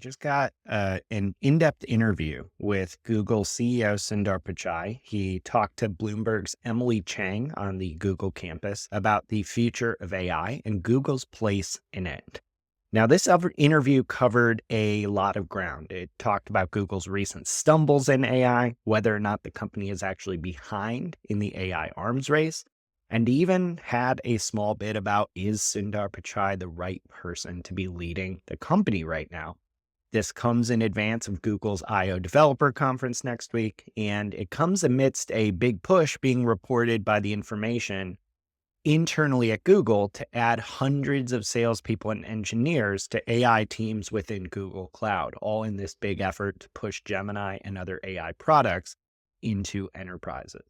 just got an in-depth interview with Google CEO Sundar Pichai. He talked to Bloomberg's Emily Chang on the Google campus about the future of AI and Google's place in it. Now, this interview covered a lot of ground. It talked about Google's recent stumbles in AI, whether or not the company is actually behind in the AI arms race, and even had a small bit about, is Sundar Pichai the right person to be leading the company right now? This comes in advance of Google's I/O Developer Conference next week, and it comes amidst a big push being reported by the information internally at Google to add hundreds of salespeople and engineers to AI teams within Google Cloud, all in this big effort to push Gemini and other AI products into enterprises.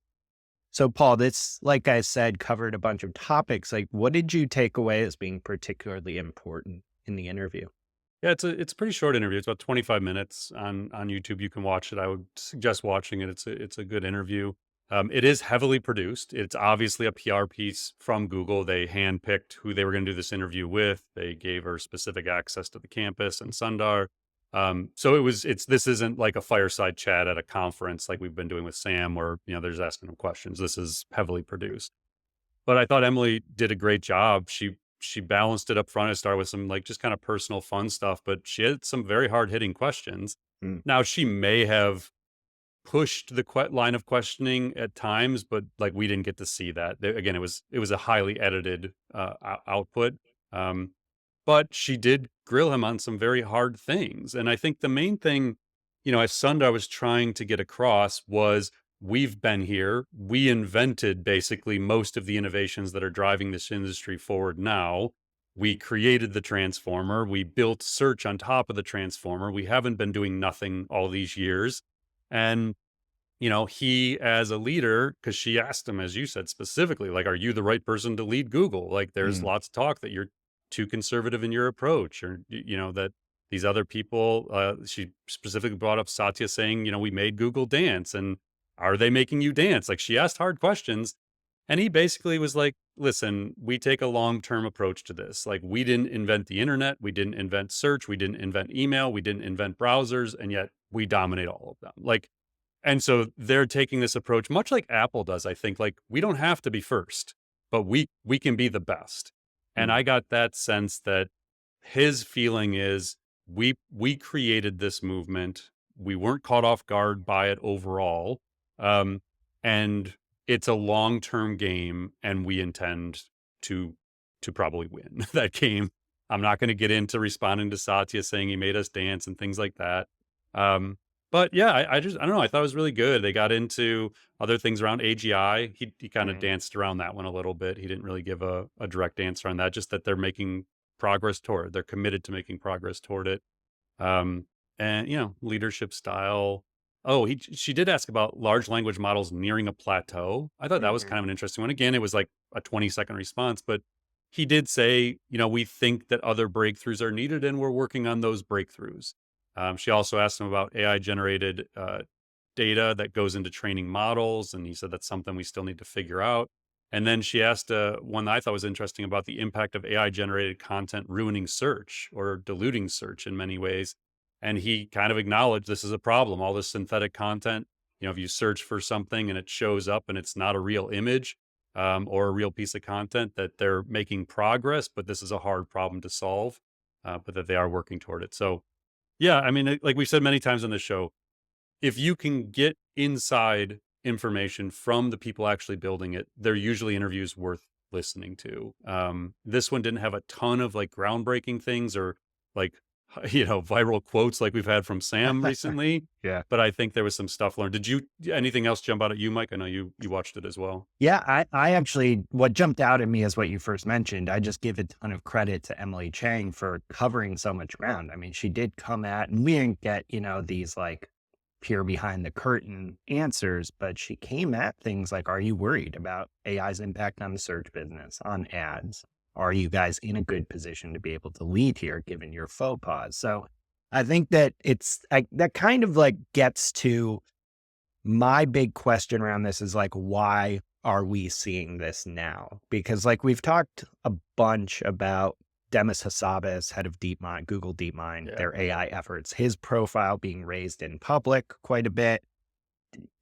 So, Paul, this, like I said, covered a bunch of topics. Like, what did you take away as being particularly important in the interview? Yeah, it's a pretty short interview. It's about 25 minutes on YouTube. You can watch it. I would suggest watching it. It's a good interview. It is heavily produced. It's obviously a PR piece from Google. They handpicked who they were going to do this interview with. They gave her specific access to the campus and Sundar. So this isn't like a fireside chat at a conference like we've been doing with Sam, where they're just asking him questions. This is heavily produced. But I thought Emily did a great job. She balanced it up front. It started with some like just kind of personal fun stuff, but she had some very hard hitting questions. Mm, Now she may have pushed the line of questioning at times, but like we didn't get to see that. Again, it was a highly edited output. Um, but she did grill him on some very hard things. And I think the main thing, as Sundar was trying to get across was, we've been here. We invented basically most of the innovations that are driving this industry forward now. We created the transformer. We built search on top of the transformer. We haven't been doing nothing all these years. And he as a leader, because she asked him, as you said, specifically, like, are you the right person to lead Google? Like, there's mm, lots of talk that you're too conservative in your approach, or, that these other people, she specifically brought up Satya saying, we made Google dance. And are they making you dance? Like, she asked hard questions. And he basically was like, listen, we take a long-term approach to this. Like, we didn't invent the internet. We didn't invent search. We didn't invent email. We didn't invent browsers. And yet we dominate all of them. Like, and so they're taking this approach, much like Apple does, I think. Like, we don't have to be first, but we can be the best. And mm. I got that sense that his feeling is, we created this movement. We weren't caught off guard by it overall. And it's a long-term game, and we intend to probably win that game. I'm not going to get into responding to Satya saying he made us dance and things like that. Um, but yeah, I don't know. I thought it was really good. They got into other things around AGI. He kind of Right. danced around that one a little bit. He didn't really give a direct answer on that, just that they're making progress toward it. They're committed to making progress toward it. Um, and leadership style. Oh, she did ask about large language models nearing a plateau. I thought that was Mhm. kind of an interesting one. Again, it was like a 20-second response, but he did say, we think that other breakthroughs are needed, and we're working on those breakthroughs. She also asked him about AI generated data that goes into training models, and he said that's something we still need to figure out. And then she asked one that I thought was interesting about the impact of AI generated content ruining search or diluting search in many ways. And he kind of acknowledged this is a problem. All this synthetic content, if you search for something and it shows up and it's not a real image or a real piece of content, that they're making progress, but this is a hard problem to solve, but that they are working toward it. So, yeah, I mean, like we've said many times on this show, if you can get inside information from the people actually building it, they're usually interviews worth listening to. This one didn't have a ton of like groundbreaking things or like, viral quotes like we've had from Sam recently, Yeah. but I think there was some stuff learned. Anything else jump out at you, Mike? I know you watched it as well. Yeah, I actually, what jumped out at me is what you first mentioned. I just give a ton of credit to Emily Chang for covering so much ground. I mean, she did come at, and we didn't get, these like peer behind the curtain answers, but she came at things like, are you worried about AI's impact on the search business, on ads? Are you guys in a good position to be able to lead here given your faux pas? So I think that that kind of like gets to my big question around this is like, why are we seeing this now? Because like we've talked a bunch about Demis Hassabis, head of DeepMind, Google DeepMind, Yeah. their AI efforts, his profile being raised in public quite a bit.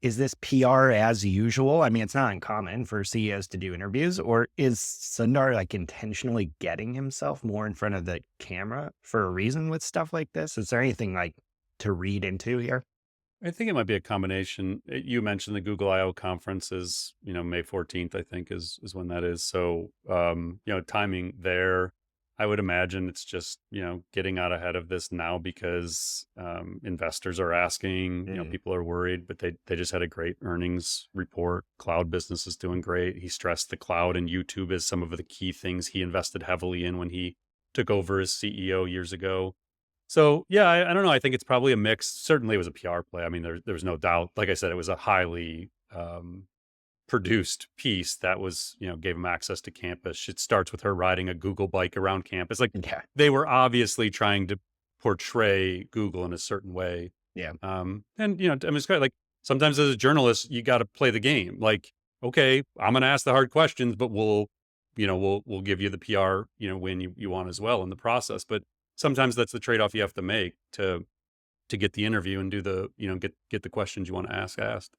Is this PR as usual? I mean, it's not uncommon for CEOs to do interviews, or is Sundar like intentionally getting himself more in front of the camera for a reason with stuff like this? Is there anything like to read into here? I think it might be a combination. You mentioned the Google I/O conference is, May 14th, I think is when that is. So, timing there, I would imagine it's just, getting out ahead of this now because investors are asking, Mm, people are worried, but they just had a great earnings report. Cloud business is doing great. He stressed the cloud and YouTube as some of the key things he invested heavily in when he took over as CEO years ago. So yeah, I don't know. I think it's probably a mix. Certainly, it was a PR play. I mean, there's no doubt. Like I said, it was a highly produced piece that was, gave him access to campus. It starts with her riding a Google bike around campus. Like yeah, they were obviously trying to portray Google in a certain way. yeah, And I mean, it's kind of like sometimes as a journalist, you got to play the game. Like, okay, I'm going to ask the hard questions, but we'll give you the PR, win you want as well in the process. But sometimes that's the trade-off you have to make to get the interview and do the, get the questions you want to ask asked.